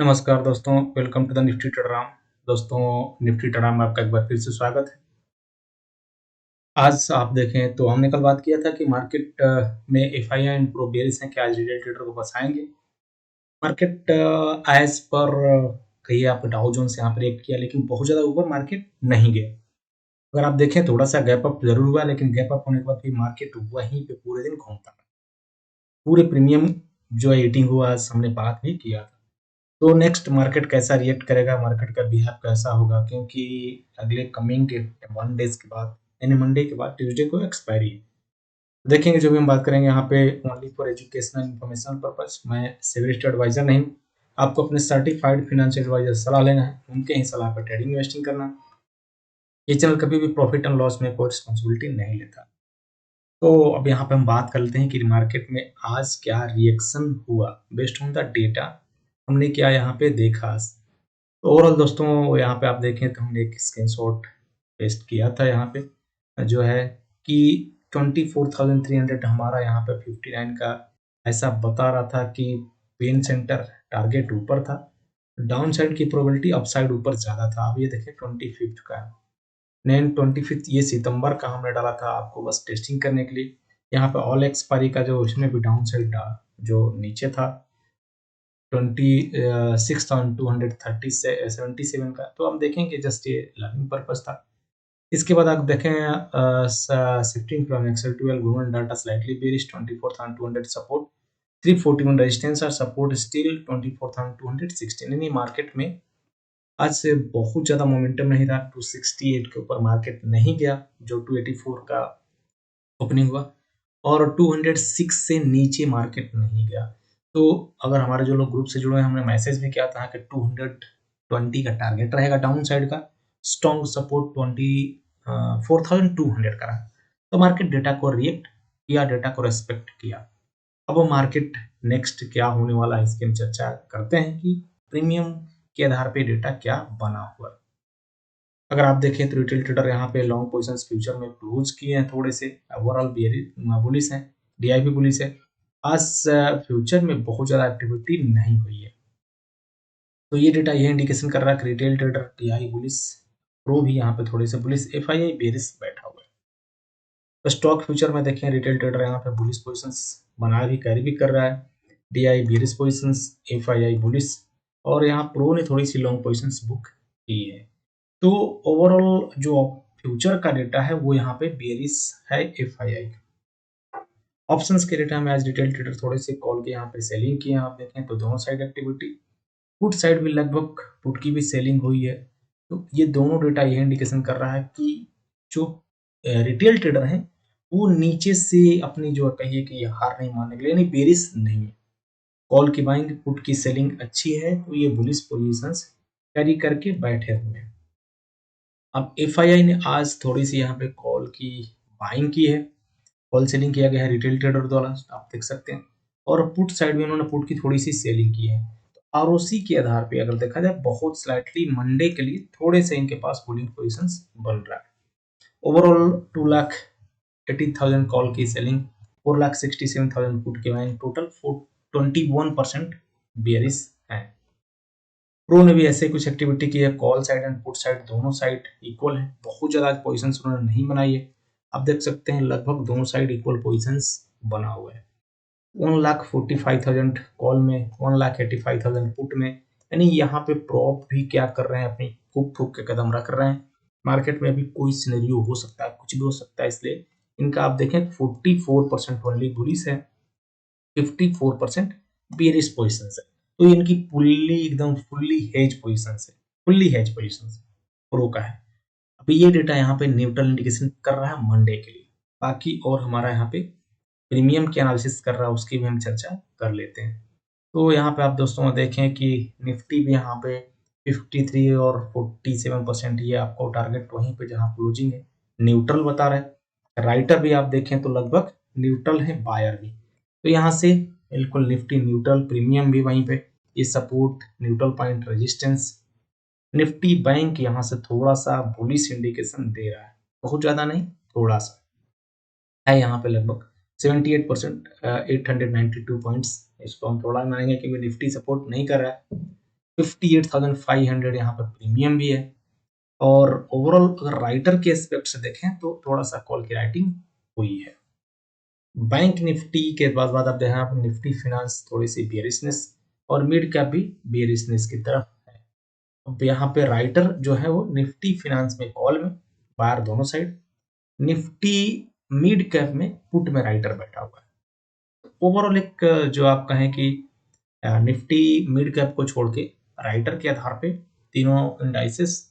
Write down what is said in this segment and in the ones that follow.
नमस्कार दोस्तों, welcome to the Nifty ट्रेडराम। दोस्तों, निफ्टी ट्रेडराम में आपका एक बार फिर से स्वागत है। आज आप देखें तो हमने कल बात किया था कि मार्केट में एफआईआई एंड प्रो बेयरिश हैं कि आज रिटेल ट्रेडर को फंसाएंगे। मार्केट एज पर कहिए आप डाउ जोन्स यहाँ पर रिएक्ट किया, लेकिन बहुत ज़्यादा ऊपर मार्केट नहीं गया। अगर आप देखें थोड़ा सा गैप अप जरूर हुआ, लेकिन गैप अप होने के बाद भी मार्केट वहीं पे पूरे दिन घूमता रहा। पूरे प्रीमियम जो एटिंग हुआ, आज हमने बात भी किया था। तो नेक्स्ट मार्केट कैसा रिएक्ट करेगा, मार्केट का बिहेव कैसा होगा, क्योंकि अगले कमिंग 1 डेज के बाद यानी मंडे के बाद ट्यूसडे को एक्सपायरी है। देखेंगे जो भी हम बात करेंगे यहाँ पे only for educational information purpose. मैं सिविल एडवाइजर नहीं हूँ। आपको अपने सर्टिफाइड फाइनेंशियल एडवाइजर सलाह लेना है, उनके ही सलाह पर ट्रेडिंग इन्वेस्टिंग करना। ये चैनल कभी भी प्रॉफिट एंड लॉस में कोई रिस्पॉन्सिबिलिटी नहीं लेता। तो अब यहाँ पे हम बात कर लेते हैं कि मार्केट में आज क्या रिएक्शन हुआ बेस्ड ऑन द डेटा, हमने क्या यहाँ पे देखा। तो ओवरऑल दोस्तों यहाँ पे आप देखें तो हमने एक स्क्रीनशॉट पेस्ट किया था यहाँ पे, जो है कि 24,300 हमारा यहाँ पे 59 का ऐसा बता रहा था कि पेन सेंटर टारगेट ऊपर था, डाउन साइड की प्रोबेबिलिटी अप साइड ऊपर ज़्यादा था। अब ये देखें 25 का है, 25 ये सितंबर का हमने डाला था आपको बस टेस्टिंग करने के लिए। यहाँ पे ऑल एक्सपायरी का जो उसमें भी डाउन साइड जो नीचे था 26,230 से 77 का, तो हम देखेंगे जस्ट ये लर्निंग पर्पस था। इसके बाद आप देखें 16 from Excel 12 government data slightly bearish 24,200 support, 341 resistance और सपोर्ट स्टिल 24,216। यानी मार्केट में आज से बहुत ज़्यादा मोमेंटम नहीं था। 268 के ऊपर मार्केट नहीं गया, जो 284 का ओपनिंग हुआ, और 206 से नीचे मार्केट नहीं गया। तो अगर हमारे जो लोग ग्रुप से जुड़े हैं, हमने मैसेज भी किया था कि 220 का टारगेट रहेगा डाउन साइड का, स्ट्रॉन्ग सपोर्ट 4,200 का रहा। तो मार्केट डेटा को रिएक्ट किया, डेटा को रेस्पेक्ट किया। अब वो मार्केट नेक्स्ट क्या होने वाला है इसकी हम चर्चा करते हैं कि प्रीमियम के आधार पे डेटा क्या बना हुआ है। अगर आप देखें तो रिटेल ट्रेडर यहाँ पे लॉन्ग पोजीशंस फ्यूचर में क्लोज किए हैं, थोड़े से ओवरऑल बुलिश है, डीआईपी बुलिश है। आज फ्यूचर में बहुत ज़्यादा एक्टिविटी नहीं हुई है, तो ये डेटा ये इंडिकेशन कर रहा है कि retail trader DI bullish, pro भी यहाँ पे थोड़े से बुलिश, एफआईआई बेरिश बैठा हुआ है। तो स्टॉक फ्यूचर में देखें रिटेल ट्रेडर यहाँ पे बुलिश पोजीशंस बना भी कैरी भी कर रहा है, DI bearish positions, FII bullish, और यहाँ प्रो ने थोड़ी सी लॉन्ग पोजीशंस बुक की है। तो ओवरऑल जो फ्यूचर का डेटा है वो यहाँ पे बेरिश है एफआईआई का। ऑप्शंस के डेटा में आज रिटेल ट्रेडर थोड़े से कॉल के यहाँ पे सेलिंग किए हैं, आप देखें तो दोनों साइड एक्टिविटी, पुट साइड भी लगभग पुट की भी सेलिंग हुई है। तो ये दोनों डेटा ये इंडिकेशन कर रहा है कि जो रिटेल ट्रेडर हैं वो नीचे से अपनी जो कहिए कि हार नहीं मानने के लिए, यानी बेरिश नहीं है। कॉल की बाइंग पुट की सेलिंग अच्छी है, तो ये बुलिश पोजीशंस कैरी करके बैठे हुए हैं। अब एफआईआई ने आज थोड़ी सी यहाँ पे कॉल की बाइंग की है, कॉल सेलिंग किया गया है रिटेल ट्रेडर द्वारा, आप देख सकते हैं। और पुट साइड में उन्होंने पुट की थोड़ी सी सेलिंग की है। तो आरओसी के आधार पे अगर देखा जाए बहुत स्लाइटली मंडे के लिए थोड़े से इनके पास बुलिंग पोजीशंस बन रहा है। ओवरऑल 2,80,000 कॉल की सेलिंग, 4,67,000 पुट की बाइंग, टोटल 21% बेयरिश है। प्रो ने भी ऐसे कुछ एक्टिविटी की है, call side and put side दोनों साइड इक्वल है, बहुत ज़्यादा पोजीशंस उन्होंने नहीं बनाई है। आप देख सकते हैं लगभग दोनों साइड इक्वल पोजीशंस बना हुआ है। 1,45,000 कॉल में, 1,85,000 पुट में, यानी यहाँ पे प्रॉप भी क्या कर रहे हैं, अपनी फूक फूक के कदम रख रहे हैं। मार्केट में अभी कोई सिनेरियो हो सकता है, कुछ भी हो सकता है, इसलिए इनका आप देखें 44% ओनली बुलिश है, 54% बेरिश पोजीशन है। तो इनकी फुल्ली एकदम फुल्ली हेज पोजीशन है, फुल्ली हेज पोजीशन प्रो का है। अभी ये डेटा यहाँ पे न्यूट्रल इंडिकेशन कर रहा है मंडे के लिए। बाकी और हमारा यहाँ पे प्रीमियम की एनालिसिस कर रहा है, उसकी भी हम चर्चा कर लेते हैं। तो यहाँ पे आप दोस्तों देखें कि निफ्टी भी यहाँ पे 53 और 47%, ये आपको टारगेट वहीं पे जहाँ क्लोजिंग है न्यूट्रल बता रहा है। राइटर भी आप देखें तो लगभग न्यूट्रल है, बायर भी। तो यहाँ से बिल्कुल निफ्टी न्यूट्रल, प्रीमियम भी वहीं पे, ये support, neutral point, resistance. Nifty bank यहाँ से थोड़ा सा बुलिश इंडिकेशन दे रहा है, बहुत ज्यादा नहीं, थोड़ा सा है यहाँ पे लगभग 78%, 892 पॉइंट्स। इसको हम थोड़ा मानेंगे क्योंकि निफ्टी सपोर्ट नहीं कर रहा है। 58,500 यहाँ पर प्रीमियम भी है। और ओवरऑल अगर राइटर के एस्पेक्ट से देखें तो थोड़ा सा कॉल की राइटिंग हुई है। बैंक निफ्टी के बाद आप देखें, आप निफ्टी फिनांस थोड़ी सी बेरिशनेस और मिड कैप भी बेरिशनेस की तरफ है। अब यहाँ पे राइटर जो है वो निफ्टी फिनांस में कॉल में, बाहर दोनों साइड, निफ्टी मिड कैप में पुट में राइटर बैठा हुआ है। ओवरऑल एक जो आप कहें कि निफ्टी मिड कैप को छोड़ के राइटर के आधार पे तीनों इंडाइसेस,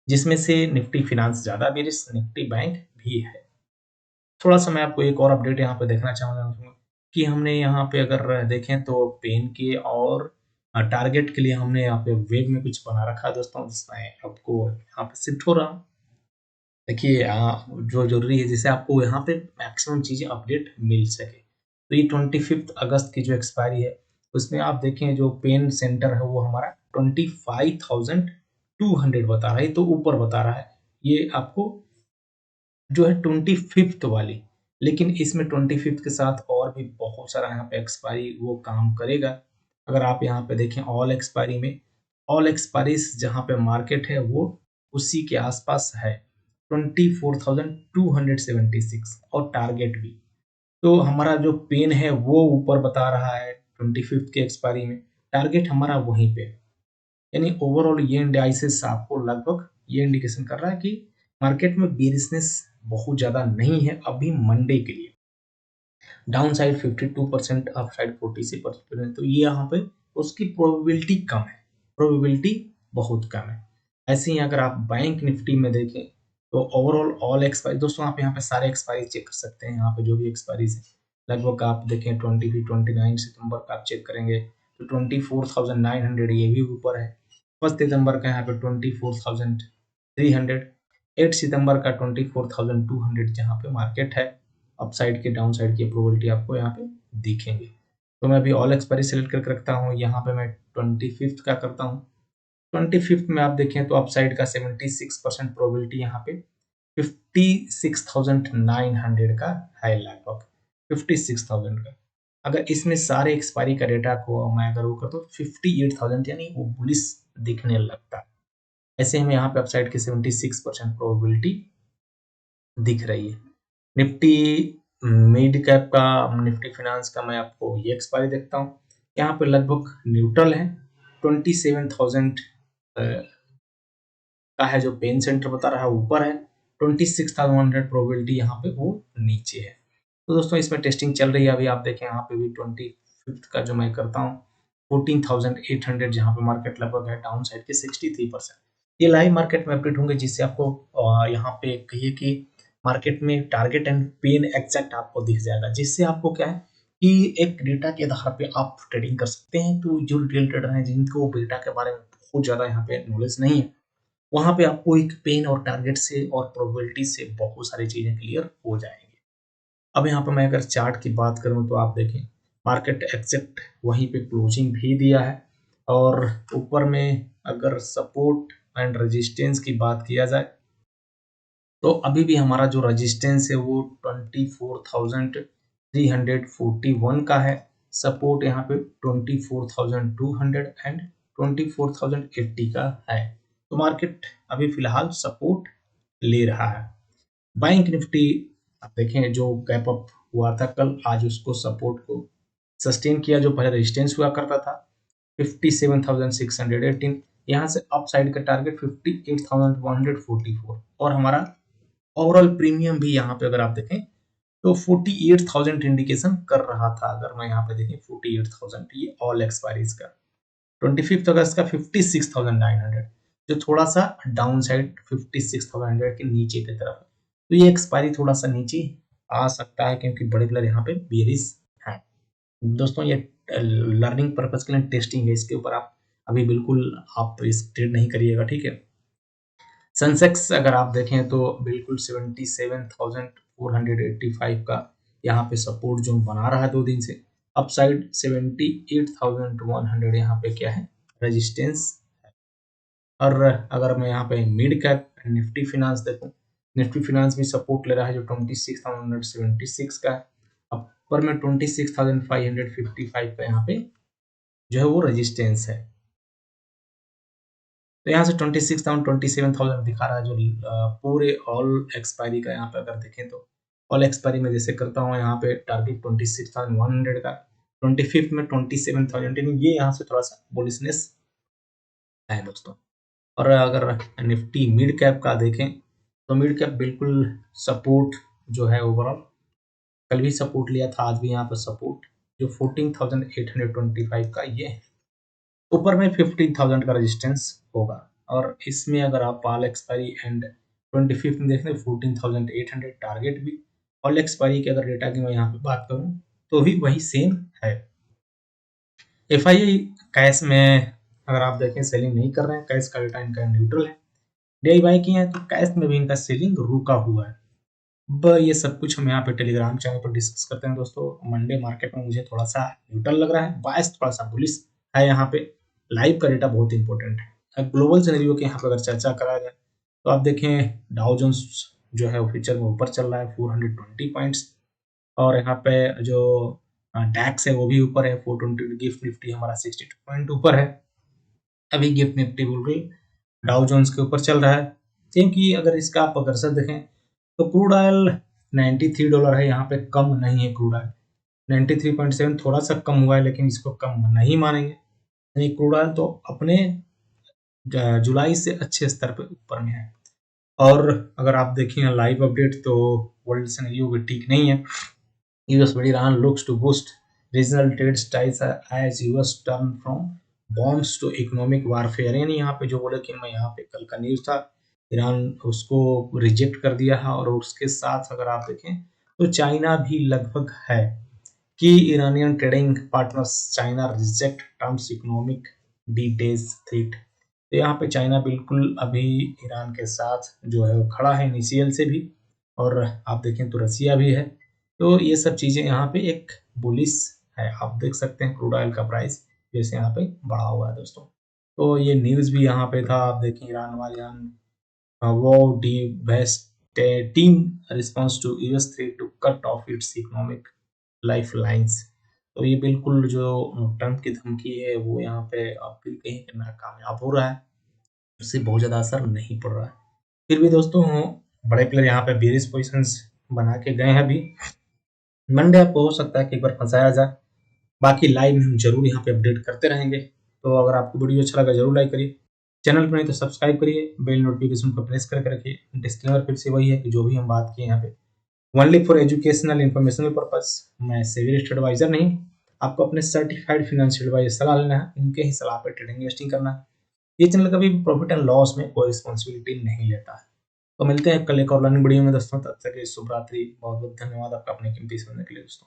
जिसमें से निफ्टी फिनांस ज्यादा बेरिश, निफ्टी बैंक भी है। थोड़ा सा मैं आपको एक और अपडेट यहाँ पे देखना चाहूंगा कि हमने यहाँ पे अगर देखें तो पेन के और टारगेट के लिए हमने यहाँ पे वेब में कुछ बना रखा है दोस्तों, जिसमें आपको यहाँ पे शिफ्ट हो रहा हूँ। देखिए जो जरूरी है जैसे आपको यहाँ पे मैक्सिमम चीजें अपडेट मिल सके, तो ये 25 अगस्त की जो एक्सपायरी है उसमें आप देखें जो पेन सेंटर है वो हमारा 25,200 बता रहा है, तो ऊपर बता रहा है। ये आपको जो है 25th वाली, लेकिन इसमें 25th के साथ और भी बहुत सारा यहाँ पे एक्सपायरी वो काम करेगा। अगर आप यहाँ पे देखें ऑल एक्सपायरी में, ऑल एक्सपायरीज जहाँ पे मार्केट है वो उसी के आसपास है 24,276 और टारगेट भी। तो हमारा जो पेन है वो ऊपर बता रहा है 25th के एक्सपायरी में, टारगेट हमारा वहीं पे, यानी ओवरऑल ये इंडाइसिस आपको लगभग ये इंडिकेशन कर रहा है कि मार्केट में बेरिशनेस बहुत ज्यादा नहीं है अभी मंडे के लिए। डाउन साइड 52%, अप साइड 46%, तो ये यहाँ पे उसकी प्रोबेबिलिटी कम है, प्रोबेबिलिटी बहुत कम है। ऐसे ही अगर आप बैंक निफ्टी में देखें तो ओवरऑल ऑल एक्सपायरी, दोस्तों आप यहाँ पे सारे एक्सपायरी चेक कर सकते हैं। यहाँ पे जो भी एक्सपायरीज है लगभग आप देखें 29 सितंबर का आप चेक करेंगे तो 24,900 ये भी ऊपर है। 1 सितंबर का यहाँ पे 24,300, 8 सितंबर का 24,200 जहाँ पे मार्केट है। अपसाइड के डाउन साइड की प्रोबेबिलिटी आपको यहाँ पे दिखेंगे। तो मैं अभी ऑल एक्सपायरी सेलेक्ट करके रखता हूँ, यहाँ पे मैं 25th का करता हूँ। 25th में आप देखें तो अपसाइड का 76% प्रोबेबिलिटी यहाँ पे 56,900 का है, लगभग 56,000 का। अगर इसमें सारे एक्सपायरी का डेटा को मैं अगर वो करता हूँ 58,000, यानी वो बुलिश दिखने लगता है। ऐसे हमें यहाँ पे अपसाइड की 76% प्रोबेबिलिटी दिख रही है। निफ्टी मिड कैप का, निफ्टी फाइनेंस का मैं आपको ये एक्सपायरी देखता हूँ, यहाँ पे लगभग न्यूट्रल है। 27,000 का है जो पेन सेंटर बता रहा है ऊपर है, 26,100 प्रोबेबिलिटी यहाँ पे वो नीचे है। तो दोस्तों इसमें टेस्टिंग चल रही है अभी, आप देखें यहाँ पे भी 25th का जो मैं करता हूँ 14,800 जहाँ पे मार्केट लगभग है डाउन साइड के 63%। ये लाइव मार्केट में अपडेट होंगे जिससे आपको यहाँ पे कहिए कि मार्केट में टारगेट एंड पेन एग्जैक्ट आपको दिख जाएगा, जिससे आपको क्या है कि एक डेटा के आधार पे आप ट्रेडिंग कर सकते हैं। तो जो रिटेल ट्रेडर हैं जिनको डेटा के बारे में बहुत ज्यादा यहाँ पे नॉलेज नहीं है, वहां पे आपको एक पेन और टारगेट से और प्रोबेबिलिटी से बहुत सारी चीजें क्लियर हो जाएंगी। अब यहाँ पे मैं अगर चार्ट की बात करूं तो आप देखें मार्केट एग्जैक्ट वहीं पे क्लोजिंग भी दिया है, और ऊपर में अगर सपोर्ट एंड रेजिस्टेंस की बात किया जाए तो अभी भी हमारा जो रेजिस्टेंस है वो 24,341 का है। सपोर्ट यहाँ पे 24,200 एंड 24,080 का है। तो मार्केट अभी फिलहाल सपोर्ट ले रहा है। बैंक निफ्टी आप देखें जो गैप अप हुआ था कल, आज उसको सपोर्ट को सस्टेन किया, जो पहले रेजिस्टेंस हुआ करता था 57,618, यहाँ से अप साइड का टारगेट 58,144, और हमारा ओवरऑल प्रीमियम भी यहाँ पे अगर आप देखें तो 48,000 इंडिकेशन कर रहा था। अगर मैं यहाँ पे देखें 48,000, ये ऑल एक्सपायरीज का 25 अगस्त का 56,900, जो थोड़ा सा डाउन साइड 56,100 के नीचे की तरफ है। तो ये एक्सपायरी थोड़ा सा नीचे आ सकता है क्योंकि बड़े प्लेयर यहाँ पे बेरिश है। दोस्तों ये लर्निंग पर्पज के लिए टेस्टिंग है, इसके ऊपर आप अभी बिल्कुल आप इस ट्रेड नहीं करिएगा, ठीक है। सेंसेक्स अगर आप देखें तो बिल्कुल 77,485 का यहाँ पे सपोर्ट जोन बना रहा है 2 दिन से। अपसाइड 78,100 यहाँ पे क्या है रेजिस्टेंस। और अगर मैं यहाँ पे मिड कैप निफ्टी फिनांस देखूं, निफ्टी फिनांस भी सपोर्ट ले रहा है जो 26,176 का है। अपर में 26,555 का यहाँ पे जो है वो रेजिस्टेंस है। तो यहाँ से 26,000 27,000 दिखा रहा है जो पूरे ऑल एक्सपायरी का। यहाँ पे अगर देखें तो ऑल एक्सपायरी में जैसे करता हूँ यहाँ पे टारगेट 26,100 का, 25th में 27,000, ये यहाँ से थोड़ा सा बुलिशनेस है दोस्तों। और अगर निफ्टी मिड कैप का देखें तो मिड कैप बिल्कुल सपोर्ट जो है ओवरऑल, कल भी सपोर्ट लिया था, आज भी यहाँ पर सपोर्ट जो 14,825 का ये है। ऊपर में 15,000 का रेजिस्टेंस होगा। और इसमें अगर आप ऑल एक्सपायरी एंड 25th में देखें 14,800 टारगेट भी, ऑल एक्सपायरी के अगर डेटा की मैं यहाँ पे बात करूँ तो भी वही सेम है। एफआईआई कैश में अगर आप देखें सेलिंग नहीं कर रहे हैं, कैश का डेटा इनका न्यूट्रल है। डीआई बाई किए हैं तो कैश में भी इनका सेलिंग रुका हुआ है। अब ये सब कुछ हम यहाँ पे टेलीग्राम चैनल पर डिस्कस करते हैं दोस्तों। मंडे मार्केट में मुझे थोड़ा सा न्यूट्रल लग रहा है, बायस थोड़ा सा बुलिश है। यहाँ पे लाइव का डेटा बहुत इंपॉर्टेंट है। अब ग्लोबल सिनेरियो के यहाँ पे अगर चर्चा करा जाए तो आप देखें डाउ जोन्स जो है फ्यूचर में ऊपर चल रहा है 420 पॉइंट्स, और यहाँ पे जो डैक्स है वो भी ऊपर है 420। गिफ्ट निफ्टी हमारा 62 पॉइंट ऊपर है। अभी गिफ्ट निफ्टी बिल्कुल डाउ जोन्स के ऊपर चल रहा है। क्योंकि अगर इसका आप अगर से देखें तो क्रूड ऑयल $93 है, यहाँ पे कम नहीं है। क्रूड ऑयल 93.7 थोड़ा सा कम हुआ है, लेकिन इसको कम नहीं मानेंगे। यानी क्रूड ऑयल तो अपने जुलाई से अच्छे स्तर पे ऊपर में है। और अगर आप देखें लाइव अपडेट तो वर्ल्ड सिनेरियो भी ठीक नहीं है। US with Iran looks to boost regional trade ties as US turn from bombs to economic warfare। यानी यहाँ पे जो बोले कि मैं यहाँ पे कल का न्यूज़ था, ईरान उसको रिजेक्ट कर दिया है। और उसके साथ अगर आप देखें तो चाइना भी लगभग है कि Iranian trading partners China reject terms economic details threat. तो यहाँ पे चाइना बिल्कुल अभी ईरान के साथ जो है वो खड़ा है इनिशियल से भी। और आप देखें तो रसिया भी है। तो ये सब चीज़ें यहाँ पे एक बुलिश है। आप देख सकते हैं क्रूड ऑयल का प्राइस जैसे यहाँ पे बढ़ा हुआ है दोस्तों। तो ये न्यूज़ भी यहाँ पे था। आप देखें ईरान वो devastating response to US threat to cut off its economic lifelines। तो ये बिल्कुल जो ट्रम्प की धमकी है वो यहाँ पे अब भी कहीं पे नाकामयाब हो रहा है, उससे बहुत ज़्यादा असर नहीं पड़ रहा है। फिर भी दोस्तों बड़े प्लेयर यहाँ पे बेरिश पोजिशंस बना के गए हैं। अभी मंडे आपको हो सकता है कि एक बार फंसाया जाए। बाकी लाइव हम जरूर यहाँ पे अपडेट करते रहेंगे। तो अगर आपको वीडियो अच्छा लगा जरूर लाइक करिए, चैनल पर नहीं तो सब्सक्राइब करिए, बेल नोटिफिकेशन को प्रेस करके रखिए। डिस्क्लेमर फिर से वही है कि जो भी हम बात किए यहाँ पे only for educational informational purpose. मैं सेवी लिस्टेड एडवाइजर नहीं, आपको अपने सर्टिफाइड फाइनेंशियल एडवाइजर सलाह लेना है, उनके ही सलाह पर ट्रेडिंग इन्वेस्टिंग करना है। ये चैनल कभी प्रॉफिट एंड लॉस में कोई रिस्पॉन्सिबिलिटी नहीं लेता है। तो मिलते हैं कल एक और लर्निंग वीडियो में दोस्तों। तब तक के लिए शुभ रात्रि। बहुत बहुत धन्यवाद आपका अपने कीमती समय के लिए दोस्तों।